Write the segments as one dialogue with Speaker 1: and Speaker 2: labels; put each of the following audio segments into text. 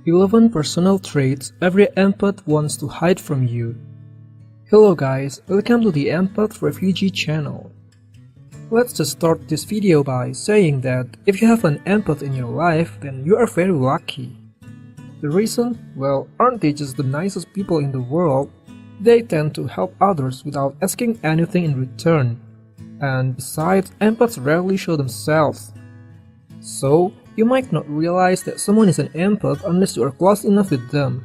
Speaker 1: 11 personal traits every empath wants to hide from you. Hello guys, welcome to the Empath Refuge channel. Let's just start this video by saying that if you have an empath in your life, then you are very lucky. The reason? Well, aren't they just the nicest people in the world? They tend to help others without asking anything in return. And besides, empaths rarely show themselves. So, you might not realize that someone is an empath unless you are close enough with them.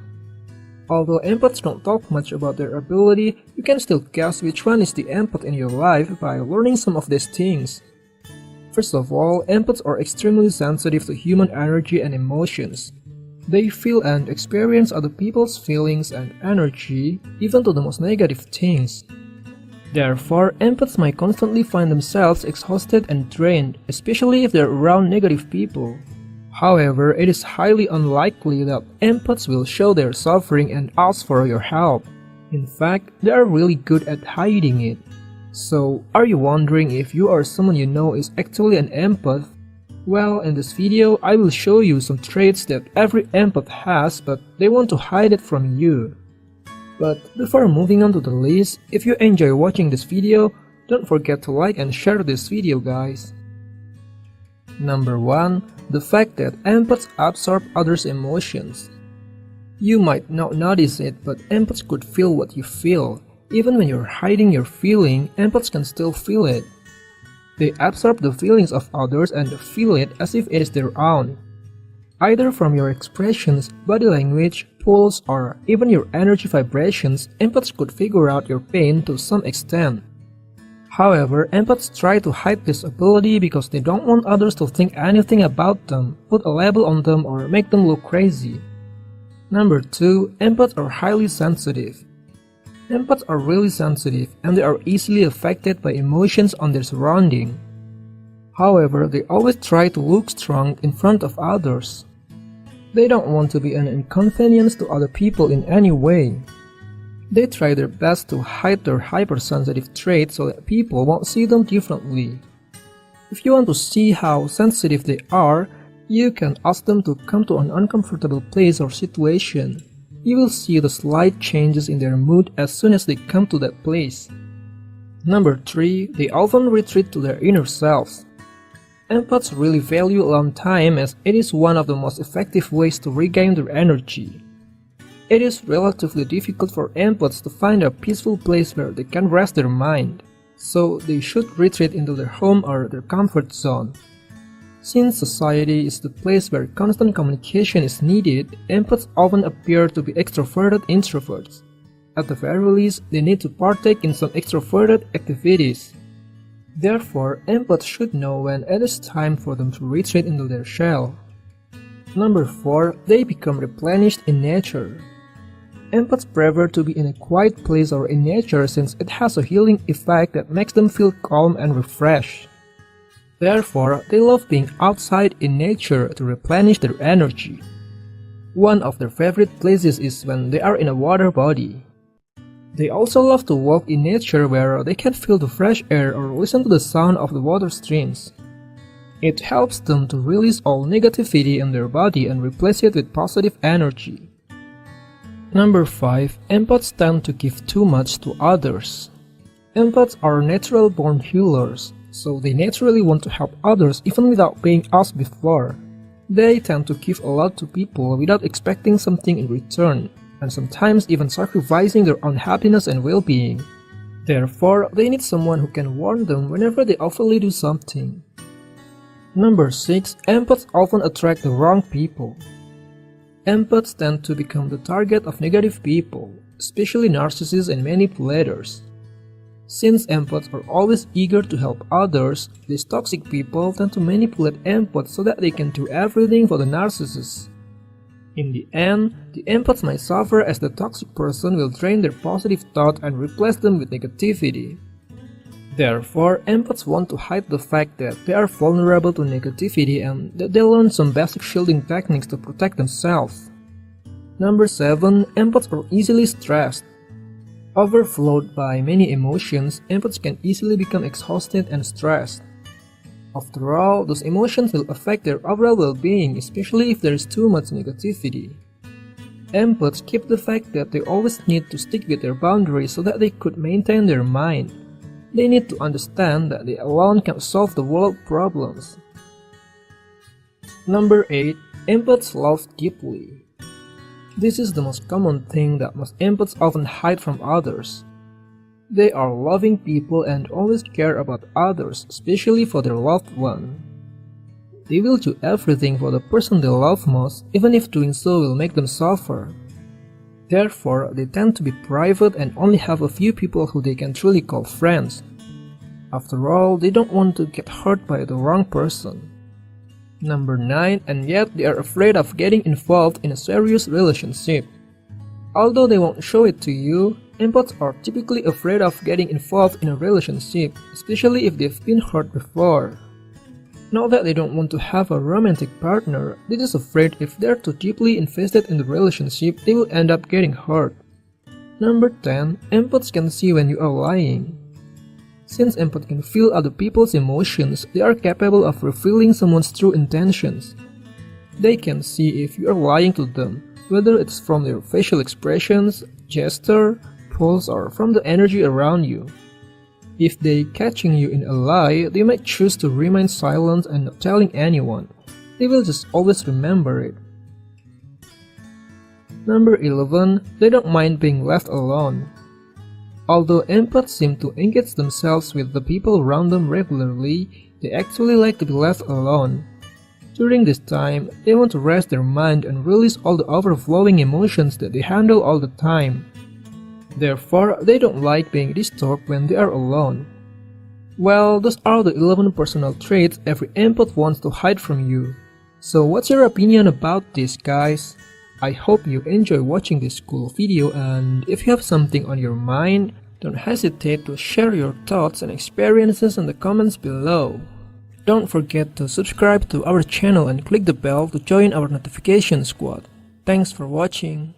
Speaker 1: Although empaths don't talk much about their ability, you can still guess which one is the empath in your life by learning some of these things. First of all, empaths are extremely sensitive to human energy and emotions. They feel and experience other people's feelings and energy, even to the most negative things. Therefore, empaths might constantly find themselves exhausted and drained, especially if they're around negative people. However, it is highly unlikely that empaths will show their suffering and ask for your help. In fact, they are really good at hiding it. So, are you wondering if you or someone you know is actually an empath? Well, in this video, I will show you some traits that every empath has, but they want to hide it from you. But before moving on to the list, if you enjoy watching this video, don't forget to like and share this video guys. Number 1. The fact that empaths absorb others' emotions. You might not notice it, but empaths could feel what you feel. Even when you're hiding your feeling, empaths can still feel it. They absorb the feelings of others and feel it as if it is their own. Either from your expressions, body language, pulse, or even your energy vibrations, empaths could figure out your pain to some extent. However, empaths try to hide this ability because they don't want others to think anything about them, put a label on them, or make them look crazy. Number 2. Empaths are highly sensitive. Empaths are really sensitive and they are easily affected by emotions on their surrounding. However, they always try to look strong in front of others. They don't want to be an inconvenience to other people in any way. They try their best to hide their hypersensitive traits so that people won't see them differently. If you want to see how sensitive they are, you can ask them to come to an uncomfortable place or situation. You will see the slight changes in their mood as soon as they come to that place. Number 3. They often retreat to their inner selves. Empaths really value alone time as it is one of the most effective ways to regain their energy. It is relatively difficult for empaths to find a peaceful place where they can rest their mind, so they should retreat into their home or their comfort zone. Since society is the place where constant communication is needed, empaths often appear to be extroverted introverts. At the very least, they need to partake in some extroverted activities. Therefore, empaths should know when it is time for them to retreat into their shell. Number 4. They become replenished in nature. Empaths prefer to be in a quiet place or in nature since it has a healing effect that makes them feel calm and refreshed. Therefore, they love being outside in nature to replenish their energy. One of their favorite places is when they are in a water body. They also love to walk in nature where they can feel the fresh air or listen to the sound of the water streams. It helps them to release all negativity in their body and replace it with positive energy. Number 5. Empaths tend to give too much to others. Empaths are natural born healers, so they naturally want to help others even without being asked before. They tend to give a lot to people without expecting something in return, and sometimes even sacrificing their own happiness and well-being. Therefore, they need someone who can warn them whenever they overly do something. Number 6. Empaths often attract the wrong people. Empaths tend to become the target of negative people, especially narcissists and manipulators. Since empaths are always eager to help others, these toxic people tend to manipulate empaths so that they can do everything for the narcissist. In the end, the empaths might suffer as the toxic person will drain their positive thought and replace them with negativity. Therefore, empaths want to hide the fact that they are vulnerable to negativity and that they learn some basic shielding techniques to protect themselves. Number 7. Empaths are easily stressed. Overflowed by many emotions, empaths can easily become exhausted and stressed. After all, those emotions will affect their overall well-being, especially if there is too much negativity. Empaths keep the fact that they always need to stick with their boundaries so that they could maintain their mind. They need to understand that they alone can solve the world problems. Number 8. Empaths love deeply. This is the most common thing that most empaths often hide from others. They are loving people and always care about others, especially for their loved one. They will do everything for the person they love most, even if doing so will make them suffer. Therefore, they tend to be private and only have a few people who they can truly call friends. After all, they don't want to get hurt by the wrong person. Number 9. And yet they are afraid of getting involved in a serious relationship. Although they won't show it to you, empaths are typically afraid of getting involved in a relationship, especially if they've been hurt before. Not that they don't want to have a romantic partner, they're just afraid if they're too deeply invested in the relationship, they will end up getting hurt. Number 10. Empaths can see when you are lying. Since empaths can feel other people's emotions, they are capable of revealing someone's true intentions. They can see if you are lying to them, whether it's from their facial expressions, gesture, pulse, or from the energy around you. If they catching you in a lie, they might choose to remain silent and not telling anyone. They will just always remember it. Number 11. They don't mind being left alone. Although empaths seem to engage themselves with the people around them regularly, they actually like to be left alone. During this time, they want to rest their mind and release all the overflowing emotions that they handle all the time. Therefore, they don't like being disturbed when they are alone. Well, those are the 11 personal traits every empath wants to hide from you. So what's your opinion about this, guys? I hope you enjoy watching this cool video, and if you have something on your mind, don't hesitate to share your thoughts and experiences in the comments below. Don't forget to subscribe to our channel and click the bell to join our notification squad. Thanks for watching.